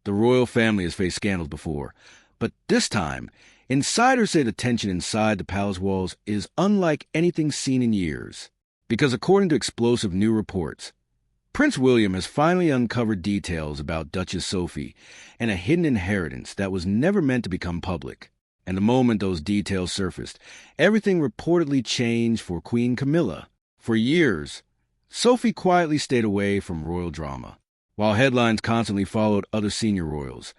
The royal family has faced scandals before, but this time, insiders say the tension inside the palace walls is unlike anything seen in years. Because according to explosive new reports, Prince William has finally uncovered details about Duchess Sophie and a hidden inheritance that was never meant to become public. And the moment those details surfaced, everything reportedly changed for Queen Camilla. For years, Sophie quietly stayed away from royal drama. While headlines constantly followed other senior royals,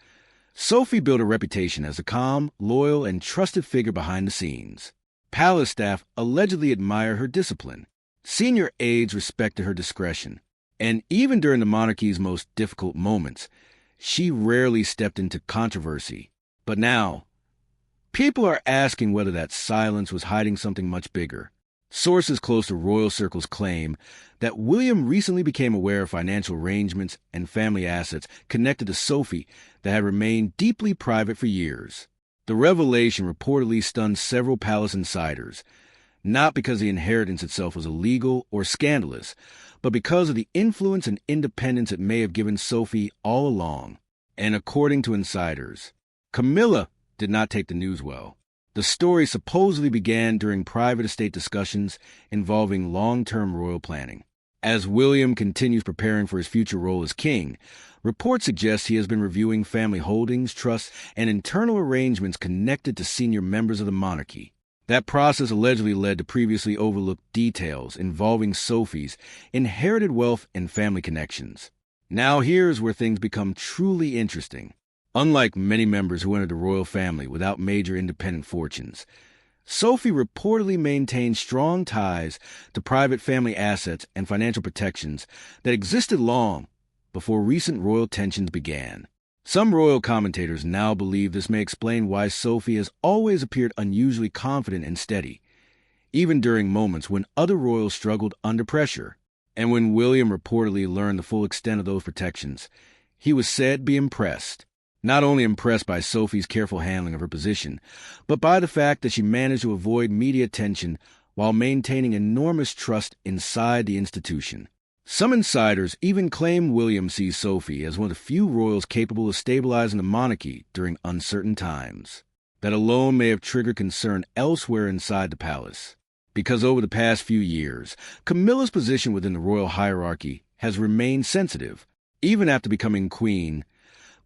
Sophie built a reputation as a calm, loyal, and trusted figure behind the scenes. Palace staff allegedly admire her discipline. Senior aides respected her discretion. And even during the monarchy's most difficult moments, she rarely stepped into controversy. But now, people are asking whether that silence was hiding something much bigger. Sources close to royal circles claim that William recently became aware of financial arrangements and family assets connected to Sophie that had remained deeply private for years. The revelation reportedly stunned several palace insiders, not because the inheritance itself was illegal or scandalous, but because of the influence and independence it may have given Sophie all along. And according to insiders, Camilla did not take the news well. The story supposedly began during private estate discussions involving long-term royal planning. As William continues preparing for his future role as king, reports suggest he has been reviewing family holdings, trusts, and internal arrangements connected to senior members of the monarchy. That process allegedly led to previously overlooked details involving Sophie's inherited wealth and family connections. Now here's where things become truly interesting. Unlike many members who entered the royal family without major independent fortunes, Sophie reportedly maintained strong ties to private family assets and financial protections that existed long before recent royal tensions began. Some royal commentators now believe this may explain why Sophie has always appeared unusually confident and steady, even during moments when other royals struggled under pressure. And when William reportedly learned the full extent of those protections, he was said to be impressed. Not only impressed by Sophie's careful handling of her position, but by the fact that she managed to avoid media attention while maintaining enormous trust inside the institution. Some insiders even claim William sees Sophie as one of the few royals capable of stabilizing the monarchy during uncertain times. That alone may have triggered concern elsewhere inside the palace. Because over the past few years, Camilla's position within the royal hierarchy has remained sensitive. Even after becoming queen,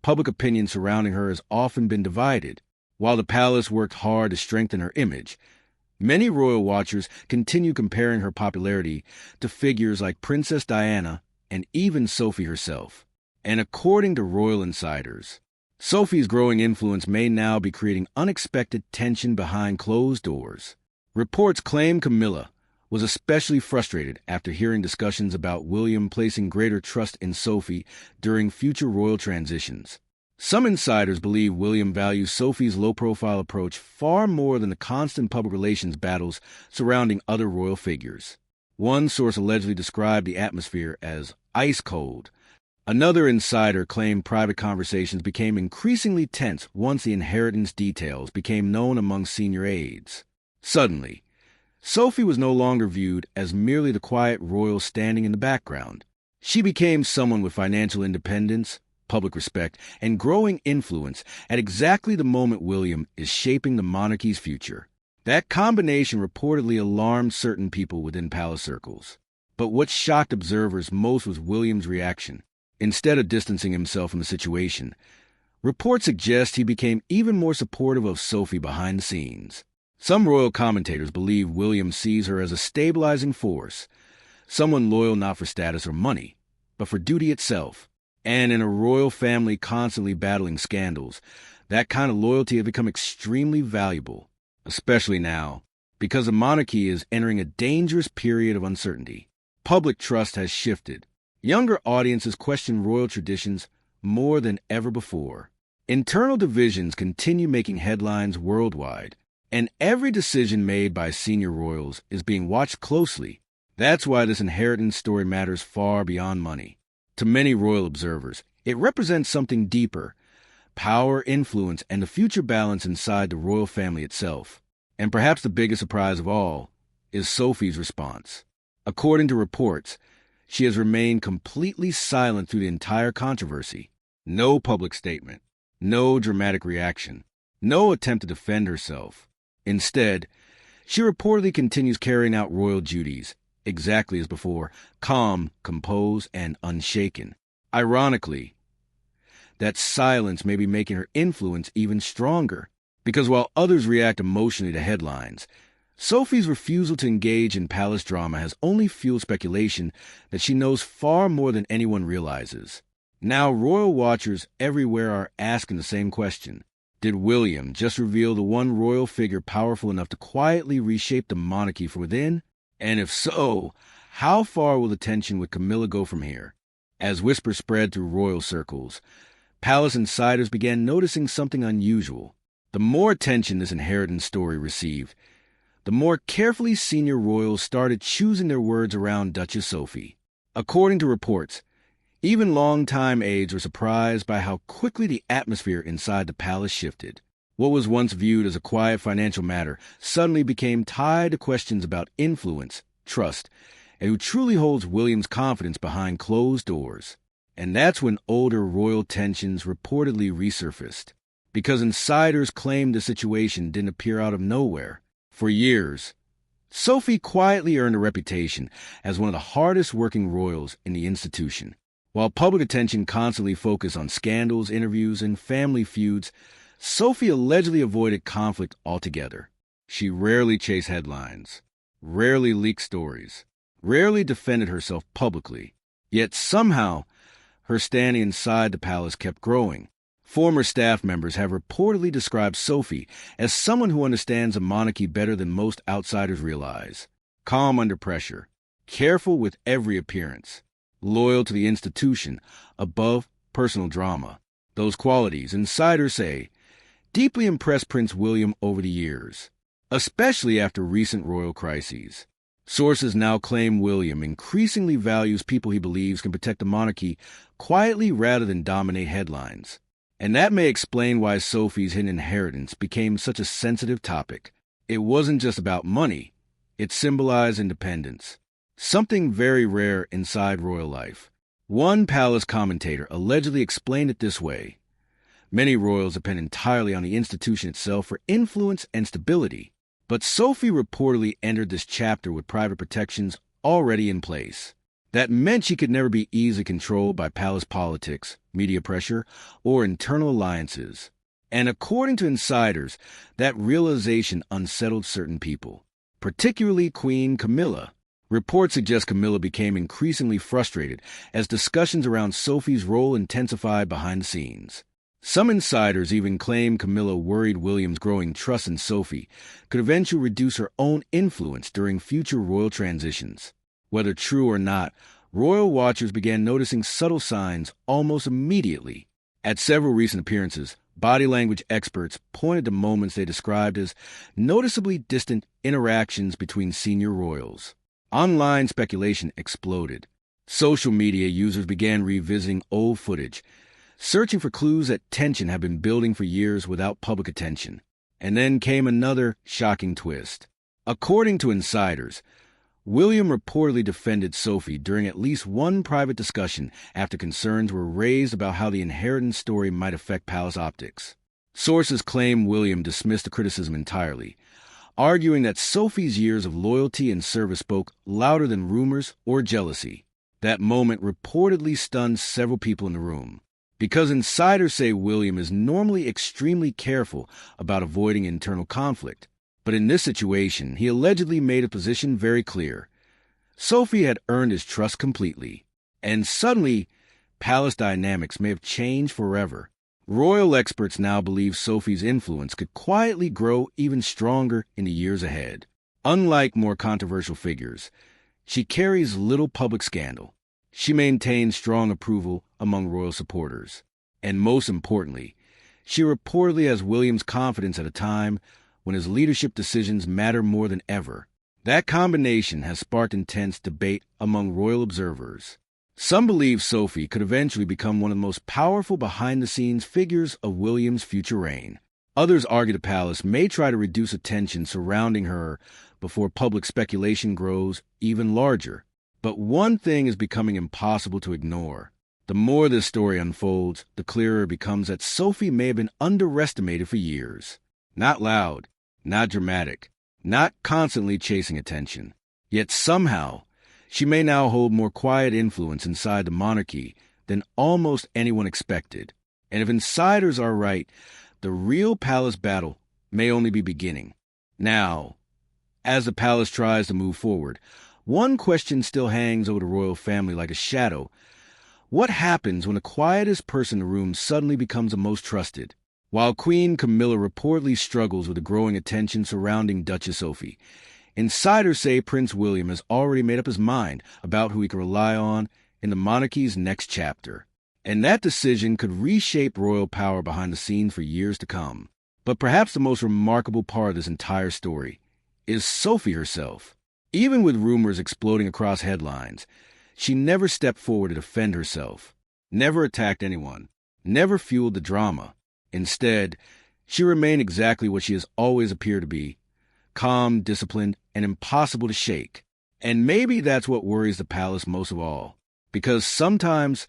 public opinion surrounding her has often been divided. While the palace worked hard to strengthen her image, many royal watchers continue comparing her popularity to figures like Princess Diana and even Sophie herself. And according to royal insiders, Sophie's growing influence may now be creating unexpected tension behind closed doors. Reports claim Camilla was especially frustrated after hearing discussions about William placing greater trust in Sophie during future royal transitions. Some insiders believe William values Sophie's low-profile approach far more than the constant public relations battles surrounding other royal figures. One source allegedly described the atmosphere as ice cold. Another insider claimed private conversations became increasingly tense once the inheritance details became known among senior aides. Suddenly, Sophie was no longer viewed as merely the quiet royal standing in the background. She became someone with financial independence, public respect, and growing influence at exactly the moment William is shaping the monarchy's future. That combination reportedly alarmed certain people within palace circles. But what shocked observers most was William's reaction. Instead of distancing himself from the situation, reports suggest he became even more supportive of Sophie behind the scenes. Some royal commentators believe William sees her as a stabilizing force, someone loyal not for status or money, but for duty itself. And in a royal family constantly battling scandals, that kind of loyalty has become extremely valuable, especially now, because the monarchy is entering a dangerous period of uncertainty. Public trust has shifted. Younger audiences question royal traditions more than ever before. Internal divisions continue making headlines worldwide, and every decision made by senior royals is being watched closely. That's why this inheritance story matters far beyond money. To many royal observers, it represents something deeper: power, influence, and the future balance inside the royal family itself. And perhaps the biggest surprise of all is Sophie's response. According to reports, she has remained completely silent through the entire controversy. No public statement. No dramatic reaction. No attempt to defend herself. Instead, she reportedly continues carrying out royal duties, exactly as before, calm, composed, and unshaken. Ironically, that silence may be making her influence even stronger, because while others react emotionally to headlines, Sophie's refusal to engage in palace drama has only fueled speculation that she knows far more than anyone realizes. Now, royal watchers everywhere are asking the same question. Did William just reveal the one royal figure powerful enough to quietly reshape the monarchy from within? And if so, how far will the tension with Camilla go from here? As whispers spread through royal circles, palace insiders began noticing something unusual. The more attention this inheritance story received, the more carefully senior royals started choosing their words around Duchess Sophie. According to reports, even longtime aides were surprised by how quickly the atmosphere inside the palace shifted. What was once viewed as a quiet financial matter suddenly became tied to questions about influence, trust, and who truly holds William's confidence behind closed doors. And that's when older royal tensions reportedly resurfaced, because insiders claimed the situation didn't appear out of nowhere. For years, Sophie quietly earned a reputation as one of the hardest-working royals in the institution. While public attention constantly focused on scandals, interviews, and family feuds, Sophie allegedly avoided conflict altogether. She rarely chased headlines, rarely leaked stories, rarely defended herself publicly. Yet somehow, her standing inside the palace kept growing. Former staff members have reportedly described Sophie as someone who understands a monarchy better than most outsiders realize. Calm under pressure, careful with every appearance, loyal to the institution, above personal drama. Those qualities, insiders say, deeply impressed Prince William over the years, especially after recent royal crises. Sources now claim William increasingly values people he believes can protect the monarchy quietly rather than dominate headlines. And that may explain why Sophie's hidden inheritance became such a sensitive topic. It wasn't just about money. It symbolized independence, something very rare inside royal life. One palace commentator allegedly explained it this way. Many royals depend entirely on the institution itself for influence and stability, but Sophie reportedly entered this chapter with private protections already in place. That meant she could never be easily controlled by palace politics, media pressure, or internal alliances. And according to insiders, that realization unsettled certain people, particularly Queen Camilla. Reports suggest Camilla became increasingly frustrated as discussions around Sophie's role intensified behind the scenes. Some insiders even claim Camilla worried William's growing trust in Sophie could eventually reduce her own influence during future royal transitions. Whether true or not, royal watchers began noticing subtle signs almost immediately. At several recent appearances, body language experts pointed to moments they described as noticeably distant interactions between senior royals. Online speculation exploded. Social media users began revisiting old footage, searching for clues that tension had been building for years without public attention. And then came another shocking twist. According to insiders, William reportedly defended Sophie during at least one private discussion after concerns were raised about how the inheritance story might affect palace optics. Sources claim William dismissed the criticism entirely, arguing that Sophie's years of loyalty and service spoke louder than rumors or jealousy. That moment reportedly stunned several people in the room, because insiders say William is normally extremely careful about avoiding internal conflict. But in this situation, he allegedly made a position very clear. Sophie had earned his trust completely, and suddenly, palace dynamics may have changed forever. Royal experts now believe Sophie's influence could quietly grow even stronger in the years ahead. Unlike more controversial figures, she carries little public scandal. She maintains strong approval among royal supporters. And most importantly, she reportedly has William's confidence at a time when his leadership decisions matter more than ever. That combination has sparked intense debate among royal observers. Some believe Sophie could eventually become one of the most powerful behind-the-scenes figures of William's future reign. Others argue the palace may try to reduce attention surrounding her before public speculation grows even larger. But one thing is becoming impossible to ignore. The more this story unfolds, the clearer it becomes that Sophie may have been underestimated for years. Not loud, not dramatic, not constantly chasing attention. Yet somehow, she may now hold more quiet influence inside the monarchy than almost anyone expected. And if insiders are right, the real palace battle may only be beginning. Now, as the palace tries to move forward, one question still hangs over the royal family like a shadow. What happens when the quietest person in the room suddenly becomes the most trusted? While Queen Camilla reportedly struggles with the growing attention surrounding Duchess Sophie, insiders say Prince William has already made up his mind about who he can rely on in the monarchy's next chapter. And that decision could reshape royal power behind the scenes for years to come. But perhaps the most remarkable part of this entire story is Sophie herself. Even with rumors exploding across headlines, she never stepped forward to defend herself, never attacked anyone, never fueled the drama. Instead, she remained exactly what she has always appeared to be: calm, disciplined, and impossible to shake. And maybe that's what worries the palace most of all, because sometimes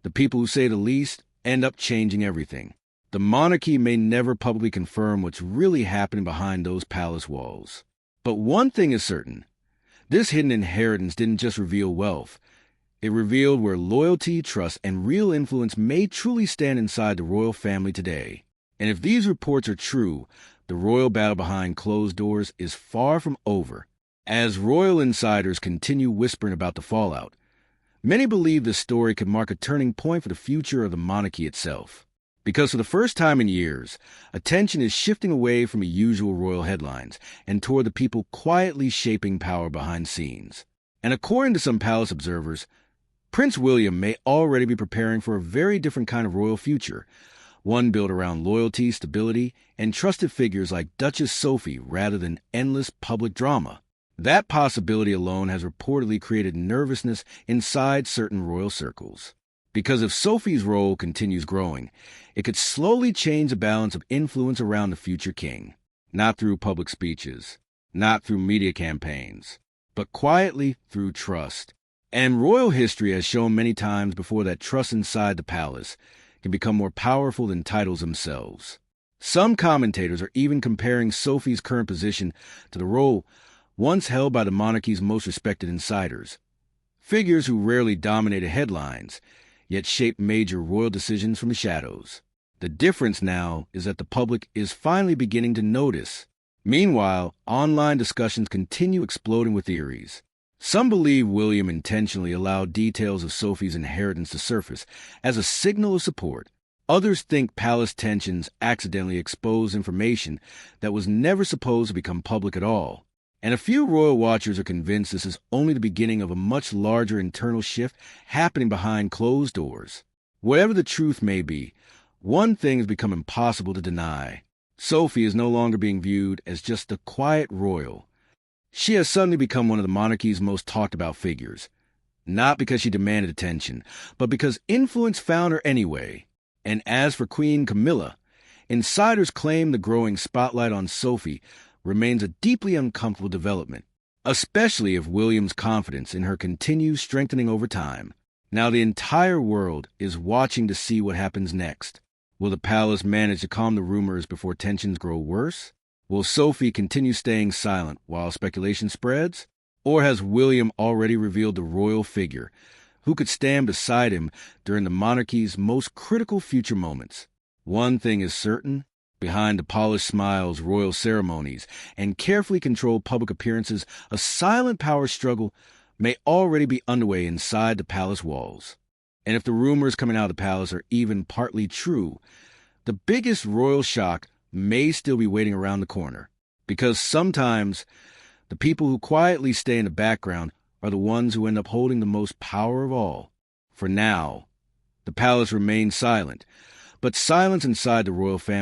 the people who say the least end up changing everything. The monarchy may never publicly confirm what's really happening behind those palace walls. But one thing is certain: this hidden inheritance didn't just reveal wealth. It revealed where loyalty, trust, and real influence may truly stand inside the royal family today. And if these reports are true, the royal battle behind closed doors is far from over. As royal insiders continue whispering about the fallout, many believe this story could mark a turning point for the future of the monarchy itself. Because for the first time in years, attention is shifting away from the usual royal headlines and toward the people quietly shaping power behind scenes. And according to some palace observers, Prince William may already be preparing for a very different kind of royal future, one built around loyalty, stability, and trusted figures like Duchess Sophie rather than endless public drama. That possibility alone has reportedly created nervousness inside certain royal circles. Because if Sophie's role continues growing, it could slowly change the balance of influence around the future king. Not through public speeches, not through media campaigns, but quietly through trust. And royal history has shown many times before that trust inside the palace can become more powerful than titles themselves. Some commentators are even comparing Sophie's current position to the role once held by the monarchy's most respected insiders, figures who rarely dominated headlines, yet shaped major royal decisions from the shadows. The difference now is that the public is finally beginning to notice. Meanwhile, online discussions continue exploding with theories. Some believe William intentionally allowed details of Sophie's inheritance to surface as a signal of support. Others think palace tensions accidentally exposed information that was never supposed to become public at all. And a few royal watchers are convinced this is only the beginning of a much larger internal shift happening behind closed doors. Whatever the truth may be, one thing has become impossible to deny. Sophie is no longer being viewed as just a quiet royal. She has suddenly become one of the monarchy's most talked about figures. Not because she demanded attention, but because influence found her anyway. And as for Queen Camilla, insiders claim the growing spotlight on Sophie remains a deeply uncomfortable development, especially if William's confidence in her continues strengthening over time. Now the entire world is watching to see what happens next. Will the palace manage to calm the rumors before tensions grow worse? Will Sophie continue staying silent while speculation spreads? Or has William already revealed the royal figure who could stand beside him during the monarchy's most critical future moments? One thing is certain: behind the polished smiles, royal ceremonies, and carefully controlled public appearances, a silent power struggle may already be underway inside the palace walls. And if the rumors coming out of the palace are even partly true, the biggest royal shock may still be waiting around the corner. Because sometimes the people who quietly stay in the background are the ones who end up holding the most power of all. For now, the palace remains silent, but silence inside the royal family